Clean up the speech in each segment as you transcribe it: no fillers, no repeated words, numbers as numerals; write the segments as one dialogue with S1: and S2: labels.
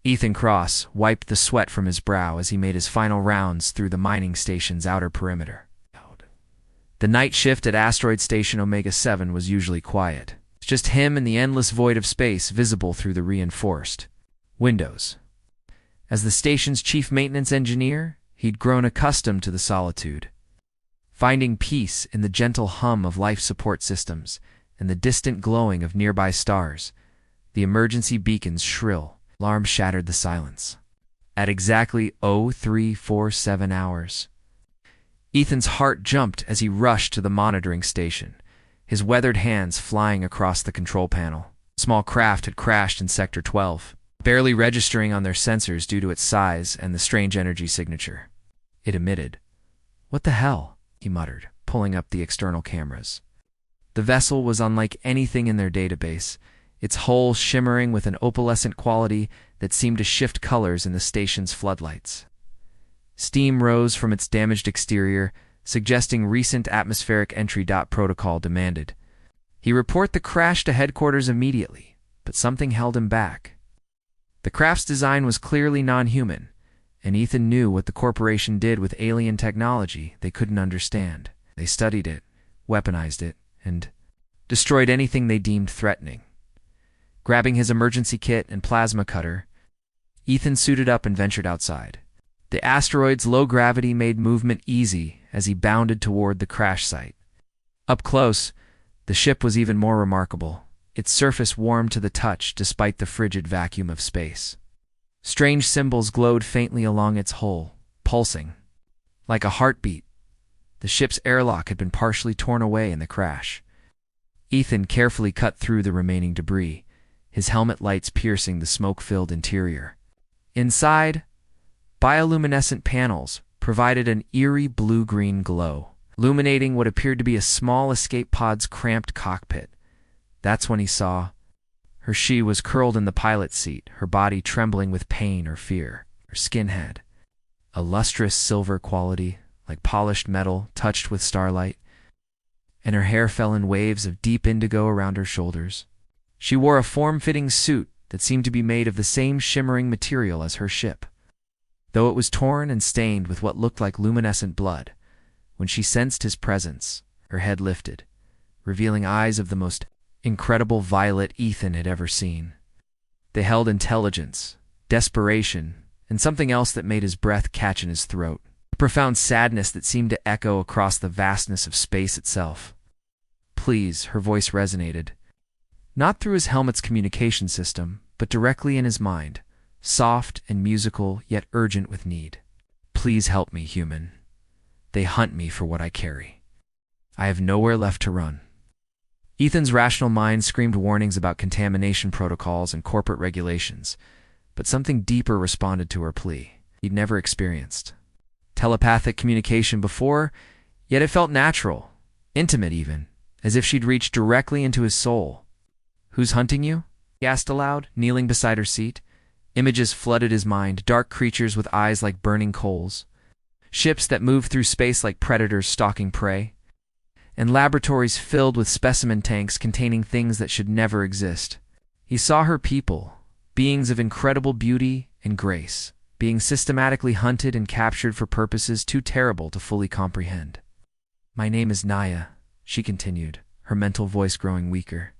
S1: Ethan Cross wiped the sweat from his brow as he made his final rounds through the mining station's outer perimeter. The night shift at Asteroid Station Omega-7 was usually quiet. Just him and the endless void of space visible through the reinforced windows. As the station's chief maintenance engineer, he'd grown accustomed to the solitude, finding peace in the gentle hum of life support systems and the distant glowing of nearby stars. The emergency beacon's shrill alarm shattered the silence. At exactly 0347 hours, Ethan's heart jumped as he rushed to the monitoring station, his weathered hands flying across the control panel. A small craft had crashed in Sector 12, barely registering on their sensors due to its size and the strange energy signature it emitted. "What the hell?" he muttered, pulling up the external cameras. The vessel was unlike anything in their database, its hull shimmering with an opalescent quality that seemed to shift colors in the station's floodlights. Steam rose from its damaged exterior, suggesting recent atmospheric entry. Protocol demanded he report the crash to headquarters immediately, but something held him back. The craft's design was clearly non-human, and Ethan knew what the corporation did with alien technology they couldn't understand. They studied it, weaponized it, and destroyed anything they deemed threatening. Grabbing his emergency kit and plasma cutter, Ethan suited up and ventured outside. The asteroid's low gravity made movement easy as he bounded toward the crash site. Up close, the ship was even more remarkable, its surface warm to the touch despite the frigid vacuum of space. Strange symbols glowed faintly along its hull, pulsing like a heartbeat. The ship's airlock had been partially torn away in the crash. Ethan carefully cut through the remaining debris, his helmet lights piercing the smoke-filled interior. Inside, bioluminescent panels provided an eerie blue-green glow, illuminating what appeared to be a small escape pod's cramped cockpit. That's when he saw her. She was curled in the pilot's seat, her body trembling with pain or fear. Her skin had a lustrous silver quality, like polished metal touched with starlight, and her hair fell in waves of deep indigo around her shoulders. She wore a form-fitting suit that seemed to be made of the same shimmering material as her ship, though it was torn and stained with what looked like luminescent blood. When she sensed his presence, her head lifted, revealing eyes of the most incredible violet Ethan had ever seen. They held intelligence, desperation, and something else that made his breath catch in his throat, a profound sadness that seemed to echo across the vastness of space itself. "Please," her voice resonated, not through his helmet's communication system, but directly in his mind, soft and musical, yet urgent with need. "Please help me, human. They hunt me for what I carry. I have nowhere left to run." Ethan's rational mind screamed warnings about contamination protocols and corporate regulations, but something deeper responded to her plea. He'd never experienced telepathic communication before, yet it felt natural, intimate even, as if she'd reached directly into his soul. "Who's hunting you?" he asked aloud, kneeling beside her seat. Images flooded his mind, dark creatures with eyes like burning coals, ships that moved through space like predators stalking prey, and laboratories filled with specimen tanks containing things that should never exist. He saw her people, beings of incredible beauty and grace, being systematically hunted and captured for purposes too terrible to fully comprehend. "My name is Naya," she continued, her mental voice growing weaker.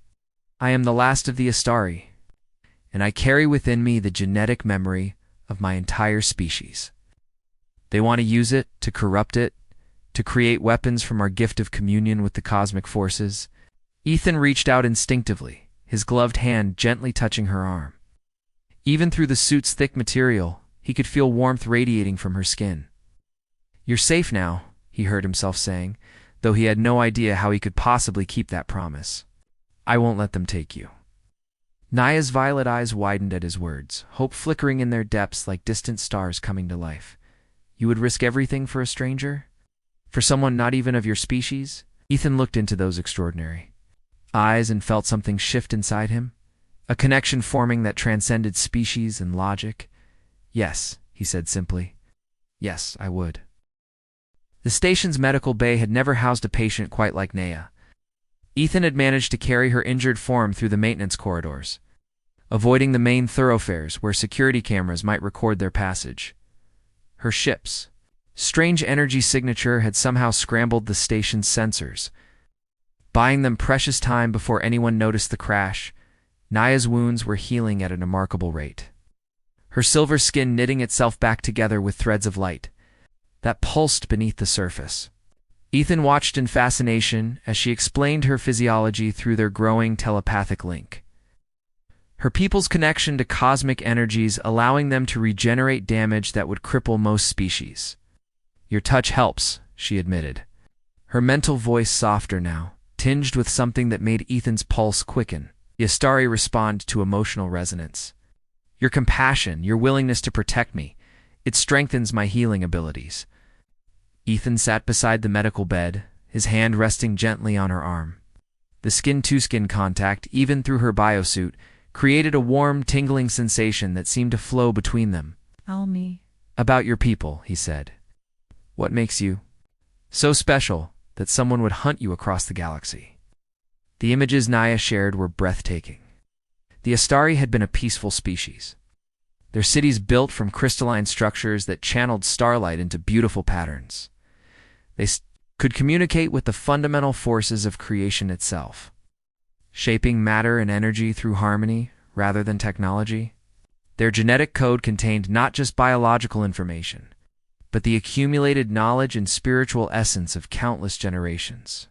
S1: "I am the last of the Astari, and I carry within me the genetic memory of my entire species. They want to use it, to corrupt it, to create weapons from our gift of communion with the cosmic forces." Ethan reached out instinctively, his gloved hand gently touching her arm. Even through the suit's thick material, he could feel warmth radiating from her skin. "You're safe now," he heard himself saying, though he had no idea how he could possibly keep that promise. "I won't let them take you." Naya's violet eyes widened at his words, hope flickering in their depths like distant stars coming to life. "You would risk everything for a stranger? For someone not even of your species?" Ethan looked into those extraordinary eyes and felt something shift inside him, a connection forming that transcended species and logic. "Yes," he said simply. "Yes, I would." The station's medical bay had never housed a patient quite like Naya. Ethan had managed to carry her injured form through the maintenance corridors, avoiding the main thoroughfares where security cameras might record their passage. Her ship's strange energy signature had somehow scrambled the station's sensors, buying them precious time before anyone noticed the crash. Naya's wounds were healing at a remarkable rate, her silver skin knitting itself back together with threads of light that pulsed beneath the surface. Ethan watched in fascination as she explained her physiology through their growing telepathic link. Her people's connection to cosmic energies, allowing them to regenerate damage that would cripple most species. "Your touch helps," she admitted, her mental voice softer now, tinged with something that made Ethan's pulse quicken. The Astari respond to emotional resonance. "Your compassion, your willingness to protect me, it strengthens my healing abilities." Ethan sat beside the medical bed, his hand resting gently on her arm. The skin-to-skin contact, even through her biosuit, created a warm, tingling sensation that seemed to flow between them.
S2: "Tell me
S1: about your people," he said. "What makes you so special that someone would hunt you across the galaxy?" The images Naya shared were breathtaking. The Astari had been a peaceful species, their cities built from crystalline structures that channeled starlight into beautiful patterns. They could communicate with the fundamental forces of creation itself, shaping matter and energy through harmony rather than technology. Their genetic code contained not just biological information, but the accumulated knowledge and spiritual essence of countless generations.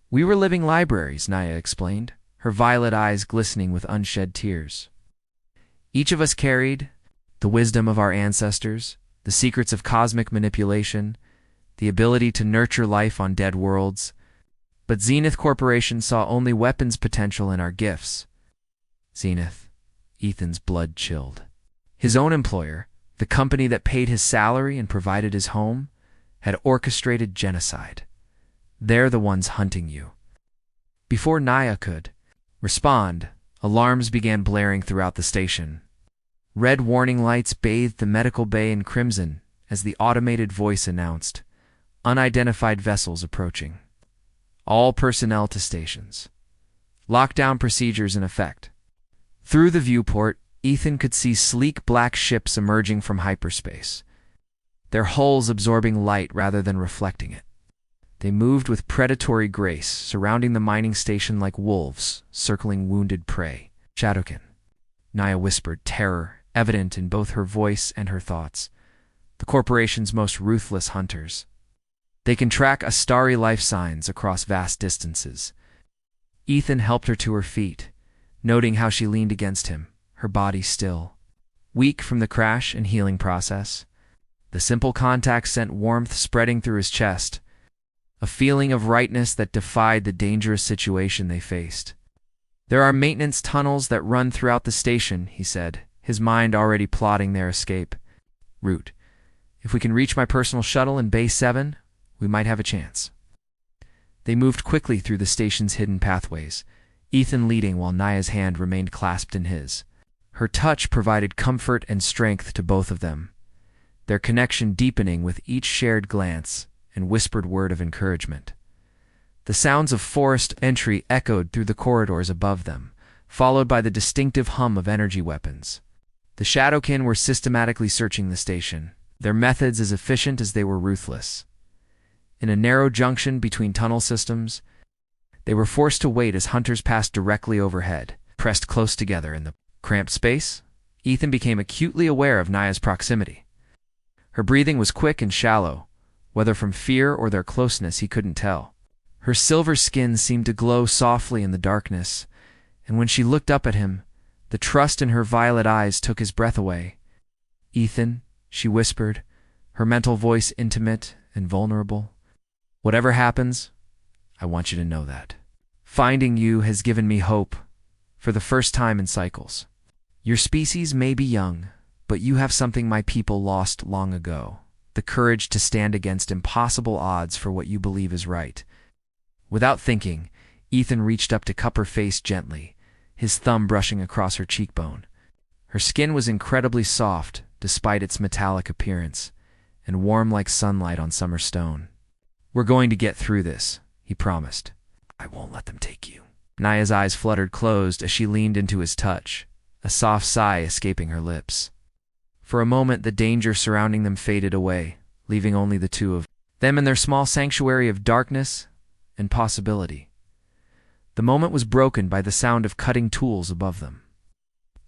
S1: "We were living libraries," Naya explained, her violet eyes glistening with unshed tears. "Each of us carried the wisdom of our ancestors, the secrets of cosmic manipulation, the ability to nurture life on dead worlds. But Zenith Corporation saw only weapons potential in our gifts." Zenith. Ethan's blood chilled. His own employer, the company that paid his salary and provided his home, had orchestrated genocide. "They're the ones hunting you." Before Naya could respond, alarms began blaring throughout the station. Red warning lights bathed the medical bay in crimson as the automated voice announced, "Unidentified vessels approaching. All personnel to stations. Lockdown procedures in effect." Through the viewport, Ethan could see sleek black ships emerging from hyperspace, their hulls absorbing light rather than reflecting it. They moved with predatory grace, surrounding the mining station like wolves, circling wounded prey. "Shadowkin," Naya whispered, terror evident in both her voice and her thoughts. "The corporation's most ruthless hunters. They can track Astari life signs across vast distances." Ethan helped her to her feet, noting how she leaned against him, her body still, weak from the crash and healing process. The simple contact sent warmth spreading through his chest, a feeling of rightness that defied the dangerous situation they faced. "There are maintenance tunnels that run throughout the station," he said, his mind already plotting their escape route. "If we can reach my personal shuttle in Bay 7, we might have a chance." They moved quickly through the station's hidden pathways, Ethan leading while Naya's hand remained clasped in his. Her touch provided comfort and strength to both of them, their connection deepening with each shared glance and whispered word of encouragement. The sounds of forest entry echoed through the corridors above them, followed by the distinctive hum of energy weapons. The Shadowkin were systematically searching the station, their methods as efficient as they were ruthless. In a narrow junction between tunnel systems, they were forced to wait as hunters passed directly overhead. Pressed close together in the cramped space, Ethan became acutely aware of Naya's proximity. Her breathing was quick and shallow, whether from fear or their closeness he couldn't tell. Her silver skin seemed to glow softly in the darkness, and when she looked up at him, the trust in her violet eyes took his breath away. "Ethan," she whispered, her mental voice intimate and vulnerable. "Whatever happens, I want you to know that. Finding you has given me hope, for the first time in cycles. Your species may be young, but you have something my people lost long ago, the courage to stand against impossible odds for what you believe is right." Without thinking, Ethan reached up to cup her face gently, his thumb brushing across her cheekbone. Her skin was incredibly soft, despite its metallic appearance, and warm like sunlight on summer stone. "We're going to get through this," he promised. "I won't let them take you." Naya's eyes fluttered closed as she leaned into his touch, a soft sigh escaping her lips. For a moment, the danger surrounding them faded away, leaving only the two of them in their small sanctuary of darkness and possibility. The moment was broken by the sound of cutting tools above them.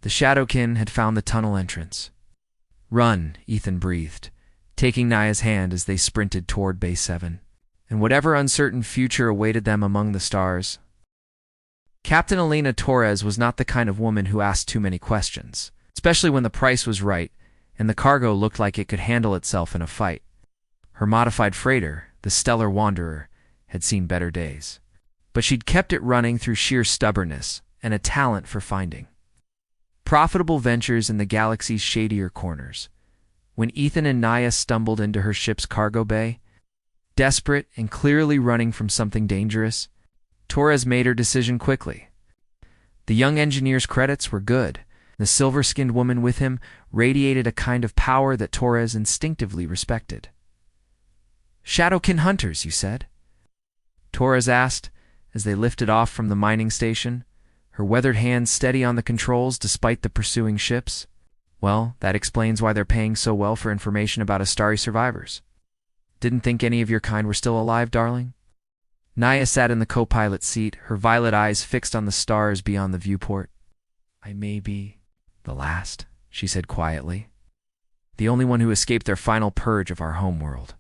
S1: The Shadowkin had found the tunnel entrance. "Run," Ethan breathed, taking Naya's hand as they sprinted toward Base 7, and whatever uncertain future awaited them among the stars. Captain Elena Torres was not the kind of woman who asked too many questions, especially when the price was right and the cargo looked like it could handle itself in a fight. Her modified freighter, the Stellar Wanderer, had seen better days, but she'd kept it running through sheer stubbornness and a talent for finding profitable ventures in the galaxy's shadier corners. When Ethan and Naya stumbled into her ship's cargo bay, desperate and clearly running from something dangerous, Torres made her decision quickly. The young engineer's credits were good. The silver-skinned woman with him radiated a kind of power that Torres instinctively respected. "Shadowkin hunters, you said?" Torres asked as they lifted off from the mining station, her weathered hands steady on the controls despite the pursuing ships. "Well, that explains why they're paying so well for information about Astari survivors. Didn't think any of your kind were still alive, darling?" Naya sat in the co-pilot seat, her violet eyes fixed on the stars beyond the viewport. "I may be the last," she said quietly. "The only one who escaped their final purge of our homeworld."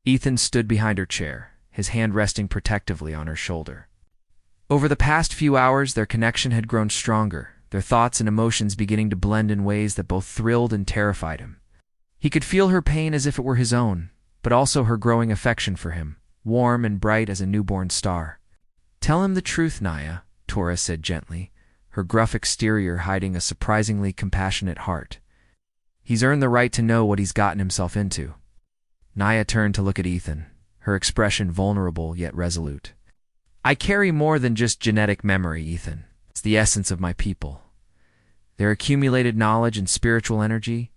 S1: Ethan stood behind her chair, his hand resting protectively on her shoulder. Over the past few hours, their connection had grown stronger, their thoughts and emotions beginning to blend in ways that both thrilled and terrified him. He could feel her pain as if it were his own, but also her growing affection for him, warm and bright as a newborn star. "Tell him the truth, Naya," Torres said gently, her gruff exterior hiding a surprisingly compassionate heart. "He's earned the right to know what he's gotten himself into." Naya turned to look at Ethan, her expression vulnerable yet resolute. "I carry more than just genetic memory, Ethan. It's the essence of my people. Their accumulated knowledge and spiritual energy,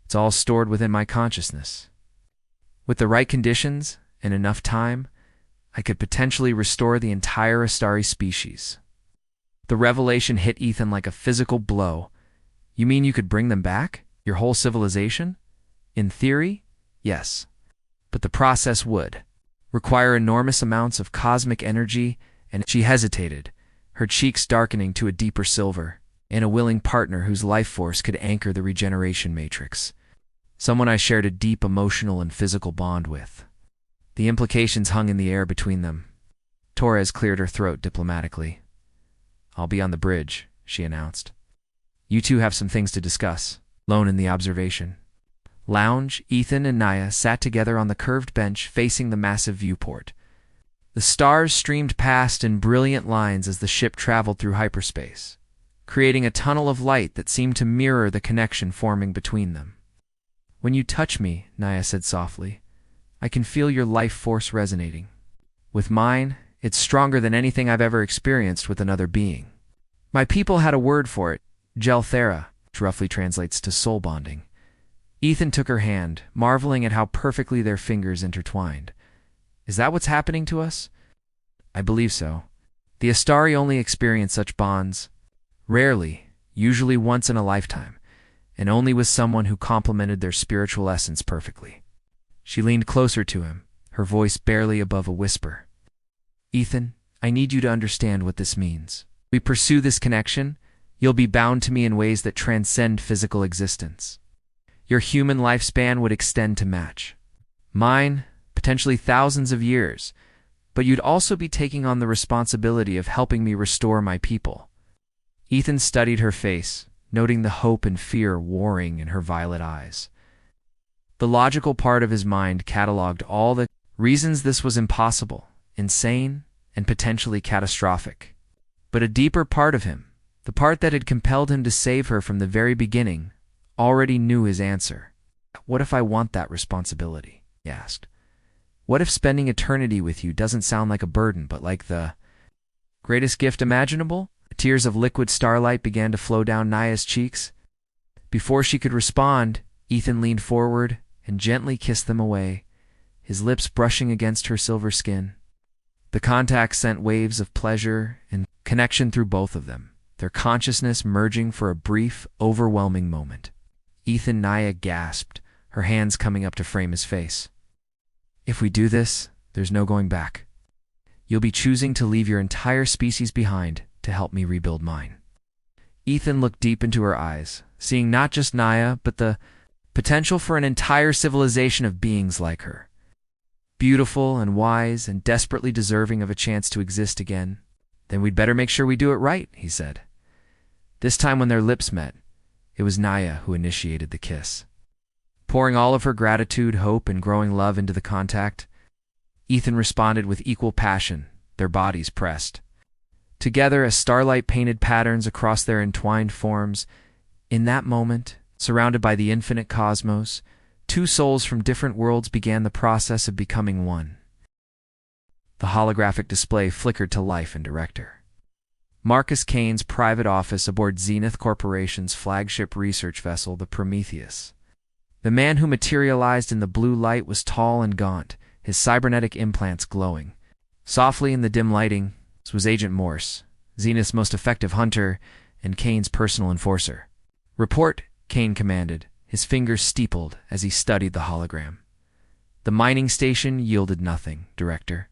S1: it's all stored within my consciousness. With the right conditions and enough time, I could potentially restore the entire Astari species." The revelation hit Ethan like a physical blow. "You mean you could bring them back? Your whole civilization?" "In theory, yes. But the process would require enormous amounts of cosmic energy," and she hesitated, her cheeks darkening to a deeper silver, "and a willing partner whose life force could anchor the regeneration matrix. Someone I shared a deep emotional and physical bond with." The implications hung in the air between them. Torres cleared her throat diplomatically. "I'll be on the bridge," she announced. "You two have some things to discuss." Lone in the observation lounge, Ethan and Naya sat together on the curved bench facing the massive viewport. The stars streamed past in brilliant lines as the ship traveled through hyperspace, creating a tunnel of light that seemed to mirror the connection forming between them. "When you touch me," Naya said softly, "I can feel your life force resonating. With mine, it's stronger than anything I've ever experienced with another being. My people had a word for it, Gelthera, which roughly translates to soul bonding." Ethan took her hand, marveling at how perfectly their fingers intertwined. "Is that what's happening to us?" "I believe so. The Astari only experience such bonds rarely, usually once in a lifetime, and only with someone who complemented their spiritual essence perfectly." She leaned closer to him, her voice barely above a whisper. "Ethan, I need you to understand what this means. We pursue this connection, you'll be bound to me in ways that transcend physical existence. Your human lifespan would extend to match mine, potentially thousands of years, but you'd also be taking on the responsibility of helping me restore my people." Ethan studied her face, noting the hope and fear warring in her violet eyes. The logical part of his mind cataloged all the reasons this was impossible, insane, and potentially catastrophic. But a deeper part of him, the part that had compelled him to save her from the very beginning, already knew his answer. "What if I want that responsibility?" he asked. "What if spending eternity with you doesn't sound like a burden, but like the greatest gift imaginable?" Tears of liquid starlight began to flow down Naya's cheeks. Before she could respond, Ethan leaned forward and gently kissed them away, his lips brushing against her silver skin. The contact sent waves of pleasure and connection through both of them, their consciousness merging for a brief, overwhelming moment. Ethan Naya gasped, her hands coming up to frame his face. If we do this, there's no going back. You'll be choosing to leave your entire species behind to help me rebuild mine. Ethan looked deep into her eyes, seeing not just Naya, but the potential for an entire civilization of beings like her. Beautiful and wise and desperately deserving of a chance to exist again. Then we'd better make sure we do it right, he said. This time when their lips met, it was Naya who initiated the kiss. Pouring all of her gratitude, hope, and growing love into the contact, Ethan responded with equal passion, their bodies pressed. Together as starlight painted patterns across their entwined forms, in that moment, surrounded by the infinite cosmos, two souls from different worlds began the process of becoming one. The holographic display flickered to life in Director Marcus Kane's private office aboard Zenith Corporation's flagship research vessel, the Prometheus. The man who materialized in the blue light was tall and gaunt, his cybernetic implants glowing. Softly in the dim lighting was Agent Morse, Zenith's most effective hunter and Kane's personal enforcer. Report, Kane commanded, his fingers steepled as he studied the hologram. The mining station yielded nothing, Director.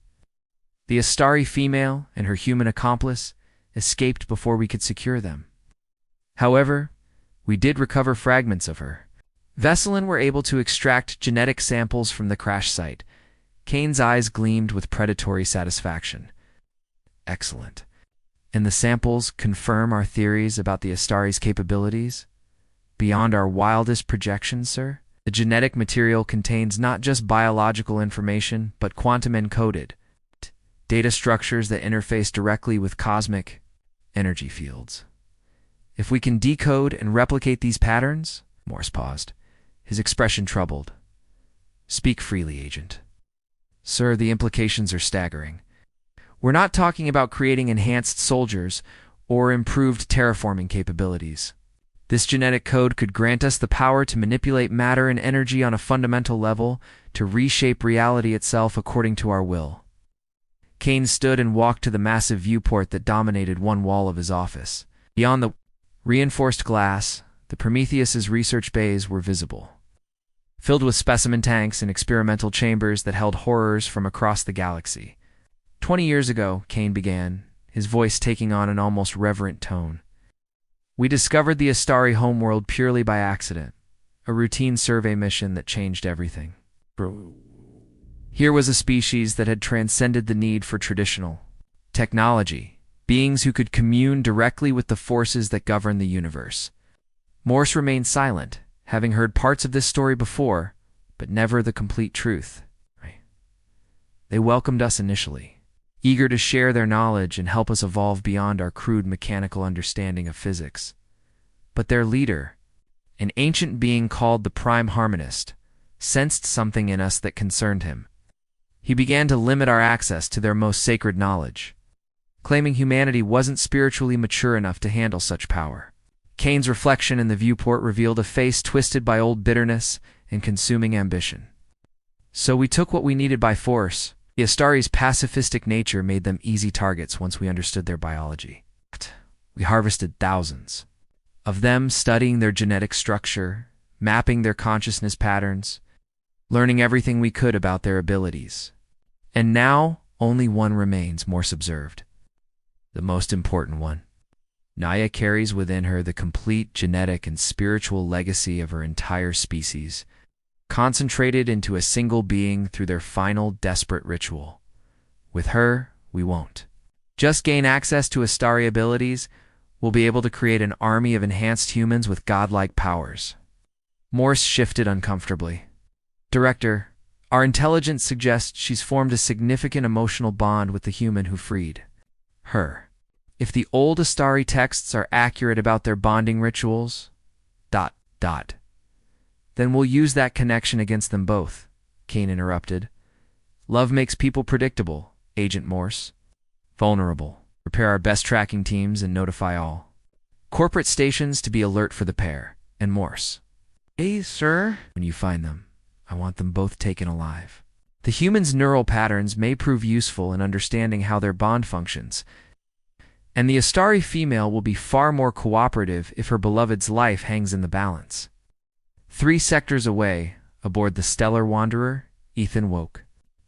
S1: The Astari female and her human accomplice escaped before we could secure them. However, we did recover fragments of her. Vesselin were able to extract genetic samples from the crash site. Kane's eyes gleamed with predatory satisfaction. Excellent. And the samples confirm our theories about the Astari's capabilities? Beyond our wildest projections, sir? The genetic material contains not just biological information, but quantum-encoded data structures that interface directly with cosmic energy fields. If we can decode and replicate these patterns, Morse paused, his expression troubled. Speak freely, Agent. Sir, the implications are staggering. We're not talking about creating enhanced soldiers or improved terraforming capabilities. This genetic code could grant us the power to manipulate matter and energy on a fundamental level, to reshape reality itself according to our will. Kane stood and walked to the massive viewport that dominated one wall of his office. Beyond the reinforced glass, the Prometheus's research bays were visible, filled with specimen tanks and experimental chambers that held horrors from across the galaxy. 20 years ago, Kane began, his voice taking on an almost reverent tone. We discovered the Astari homeworld purely by accident, a routine survey mission that changed everything. Here was a species that had transcended the need for traditional technology, beings who could commune directly with the forces that govern the universe. Morse remained silent, having heard parts of this story before, but never the complete truth. They welcomed us initially, eager to share their knowledge and help us evolve beyond our crude mechanical understanding of physics. But their leader, an ancient being called the Prime Harmonist, sensed something in us that concerned him. He began to limit our access to their most sacred knowledge, claiming humanity wasn't spiritually mature enough to handle such power. Kane's reflection in the viewport revealed a face twisted by old bitterness and consuming ambition. So we took what we needed by force. The Astari's pacifistic nature made them easy targets once we understood their biology. We harvested thousands of them, studying their genetic structure, mapping their consciousness patterns, learning everything we could about their abilities. And now, only one remains, Morse observed. The most important one. Naya carries within her the complete genetic and spiritual legacy of her entire species, concentrated into a single being through their final desperate ritual. With her, we won't just gain access to Astari abilities, we'll be able to create an army of enhanced humans with godlike powers. Morse shifted uncomfortably. Director, our intelligence suggests she's formed a significant emotional bond with the human who freed her. If the old Astari texts are accurate about their bonding rituals, then we'll use that connection against them both, Kane interrupted. Love makes people predictable, Agent Morse. Vulnerable. Prepare our best tracking teams and notify all corporate stations to be alert for the pair. And Morse. Hey, sir. When you find them, I want them both taken alive. The human's neural patterns may prove useful in understanding how their bond functions. And the Astari female will be far more cooperative if her beloved's life hangs in the balance. 3 sectors away, aboard the Stellar Wanderer, Ethan woke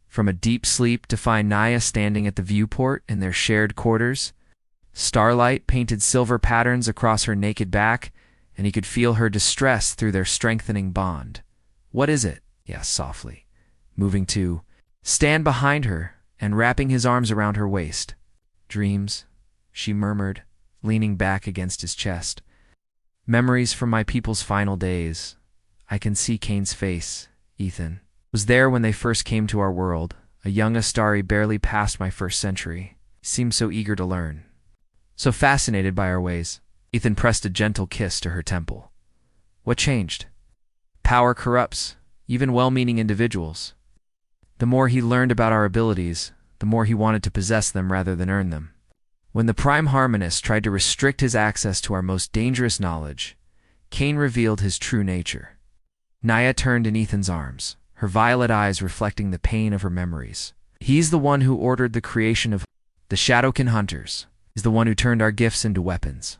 S1: from a deep sleep to find Naya standing at the viewport in their shared quarters. Starlight painted silver patterns across her naked back, and he could feel her distress through their strengthening bond. "What is it?" he asked softly, moving to stand behind her and wrapping his arms around her waist. "Dreams," she murmured, leaning back against his chest. "Memories from my people's final days. I can see Kane's face, Ethan. Was there when they first came to our world, a young Astari barely past my first century. He seemed so eager to learn, so fascinated by our ways." Ethan pressed a gentle kiss to her temple. "What changed?" "Power corrupts, even well-meaning individuals. The more he learned about our abilities, the more he wanted to possess them rather than earn them. When the Prime Harmonist tried to restrict his access to our most dangerous knowledge, Kane revealed his true nature." Naya turned in Ethan's arms, her violet eyes reflecting the pain of her memories. "He's the one who ordered the creation of the Shadowkin Hunters. He's the one who turned our gifts into weapons.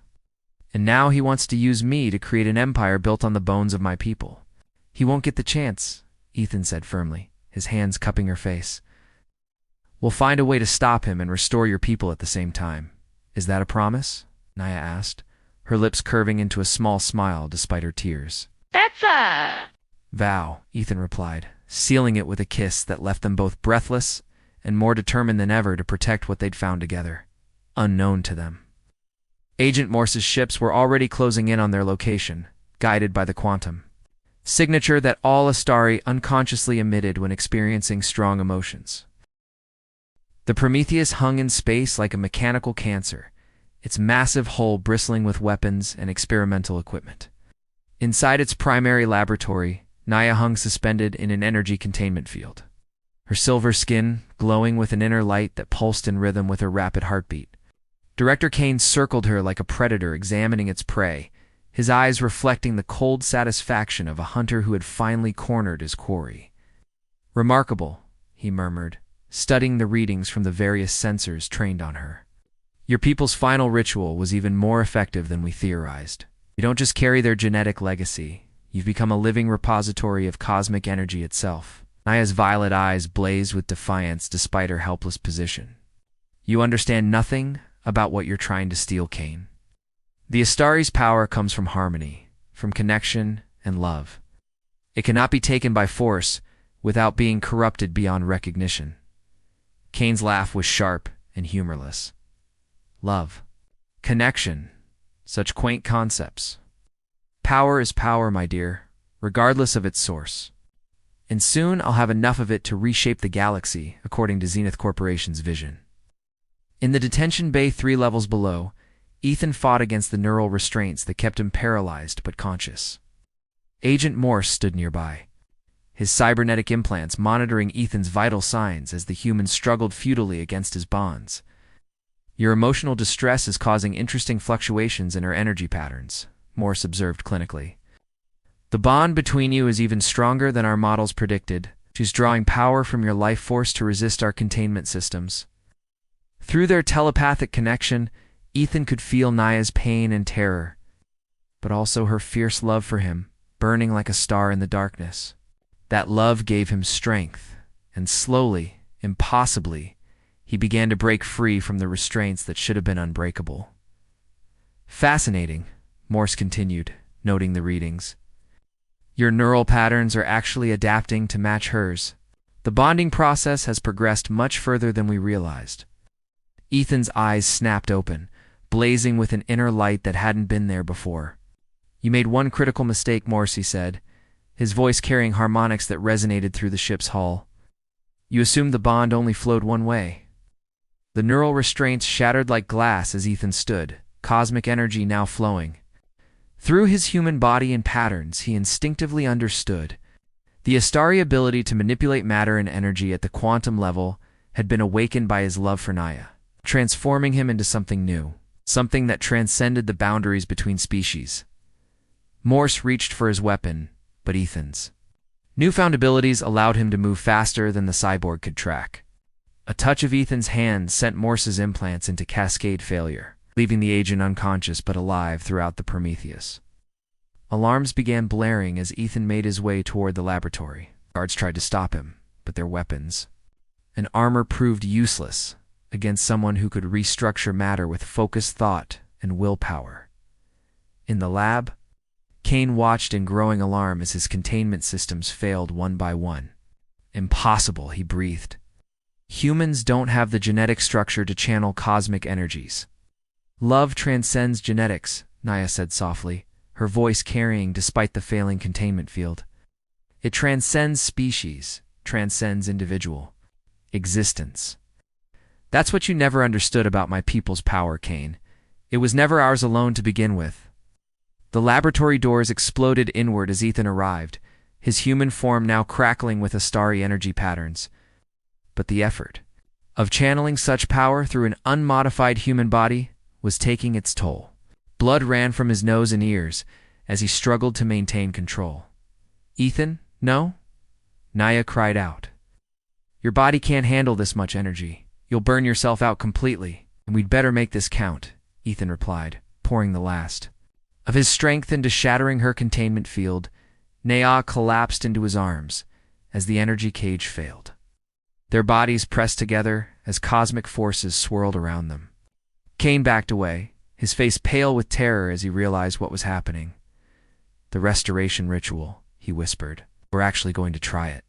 S1: And now he wants to use me to create an empire built on the bones of my people. He won't get the chance," Ethan said firmly, his hands cupping her face. "We'll find a way to stop him and restore your people at the same time. Is that a promise?" Naya asked, her lips curving into a small smile despite her tears.
S2: "That's a
S1: vow," Ethan replied, sealing it with a kiss that left them both breathless and more determined than ever to protect what they'd found together, unknown to them. Agent Morse's ships were already closing in on their location, guided by the quantum signature that all Astari unconsciously emitted when experiencing strong emotions. The Prometheus hung in space like a mechanical cancer, its massive hull bristling with weapons and experimental equipment. Inside its primary laboratory, Naya hung suspended in an energy containment field, her silver skin glowing with an inner light that pulsed in rhythm with her rapid heartbeat. Director Kane circled her like a predator examining its prey, his eyes reflecting the cold satisfaction of a hunter who had finally cornered his quarry. "Remarkable," he murmured, studying the readings from the various sensors trained on her. "Your people's final ritual was even more effective than we theorized. You don't just carry their genetic legacy, you've become a living repository of cosmic energy itself." Naya's violet eyes blazed with defiance despite her helpless position. "You understand nothing about what you're trying to steal, Kane. The Astari's power comes from harmony, from connection and love. It cannot be taken by force without being corrupted beyond recognition." Kane's laugh was sharp and humorless. "Love. Connection. Such quaint concepts. Power is power, my dear, regardless of its source. And soon I'll have enough of it to reshape the galaxy, according to Zenith Corporation's vision." In the detention bay 3 levels below, Ethan fought against the neural restraints that kept him paralyzed but conscious. Agent Morse stood nearby, his cybernetic implants monitoring Ethan's vital signs as the human struggled futilely against his bonds. "Your emotional distress is causing interesting fluctuations in her energy patterns," Morse observed clinically. "The bond between you is even stronger than our models predicted. She's drawing power from your life force to resist our containment systems." Through their telepathic connection, Ethan could feel Naya's pain and terror, but also her fierce love for him, burning like a star in the darkness. That love gave him strength, and slowly, impossibly, he began to break free from the restraints that should have been unbreakable. "Fascinating," Morse continued, noting the readings. "Your neural patterns are actually adapting to match hers. The bonding process has progressed much further than we realized." Ethan's eyes snapped open, blazing with an inner light that hadn't been there before. "You made one critical mistake, Morse," he said, his voice carrying harmonics that resonated through the ship's hull. "You assumed the bond only flowed one way." The neural restraints shattered like glass as Ethan stood, cosmic energy now flowing. Through his human body and patterns, he instinctively understood. The Astari ability to manipulate matter and energy at the quantum level had been awakened by his love for Naya, transforming him into something new, something that transcended the boundaries between species. Morse reached for his weapon, but Ethan's newfound abilities allowed him to move faster than the cyborg could track. A touch of Ethan's hand sent Morse's implants into cascade failure, leaving the agent unconscious but alive throughout the Prometheus. Alarms began blaring as Ethan made his way toward the laboratory. Guards tried to stop him, but their weapons and armor proved useless against someone who could restructure matter with focused thought and willpower. In the lab, Kane watched in growing alarm as his containment systems failed one by one. "Impossible," he breathed. "Humans don't have the genetic structure to channel cosmic energies." "Love transcends genetics," Naya said softly, her voice carrying despite the failing containment field. "It transcends species, transcends individual existence." "That's what you never understood about my people's power, Kane. It was never ours alone to begin with." The laboratory doors exploded inward as Ethan arrived, his human form now crackling with Astari energy patterns. But the effort of channeling such power through an unmodified human body was taking its toll. Blood ran from his nose and ears as he struggled to maintain control. "Ethan, no?" Naya cried out. "Your body can't handle this much energy. You'll burn yourself out completely, and we'd better make this count," Ethan replied, pouring the last of his strength into shattering her containment field. Naya collapsed into his arms as the energy cage failed. Their bodies pressed together as cosmic forces swirled around them. Kane backed away, his face pale with terror as he realized what was happening. "The restoration ritual," he whispered. "We're actually going to try it."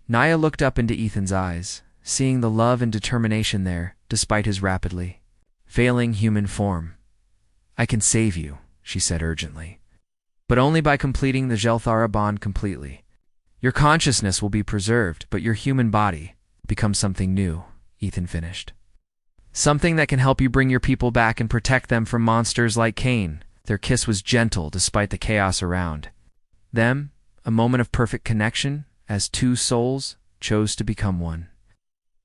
S1: Naya looked up into Ethan's eyes, seeing the love and determination there, despite his rapidly failing human form. "I can save you," she said urgently, "but only by completing the Gelthara bond completely. Your consciousness will be preserved, but your human body becomes something new," Ethan finished. "Something that can help you bring your people back and protect them from monsters like Kane." Their kiss was gentle despite the chaos around them, a moment of perfect connection as two souls chose to become one.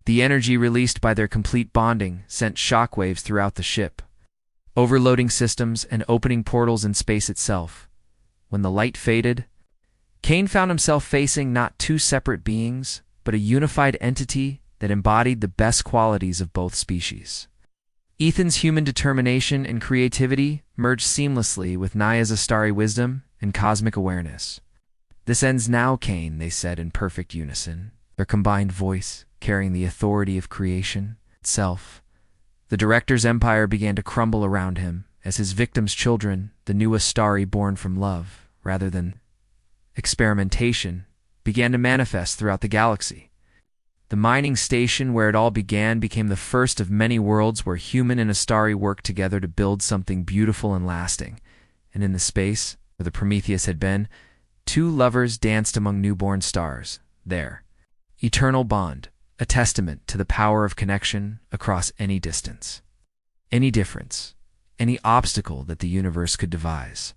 S1: The energy released by their complete bonding sent shockwaves throughout the ship, overloading systems and opening portals in space itself. When the light faded, Kane found himself facing not two separate beings, but a unified entity that embodied the best qualities of both species. Ethan's human determination and creativity merged seamlessly with Naya's Astari wisdom and cosmic awareness. "This ends now, Kane," they said in perfect unison, their combined voice carrying the authority of creation itself. The director's empire began to crumble around him as his victims' children, the new Astari born from love rather than experimentation, began to manifest throughout the galaxy. The mining station where it all began became the first of many worlds where human and Astari worked together to build something beautiful and lasting. And in the space where the Prometheus had been, two lovers danced among newborn stars. Their eternal bond, a testament to the power of connection across any distance, any difference, any obstacle that the universe could devise.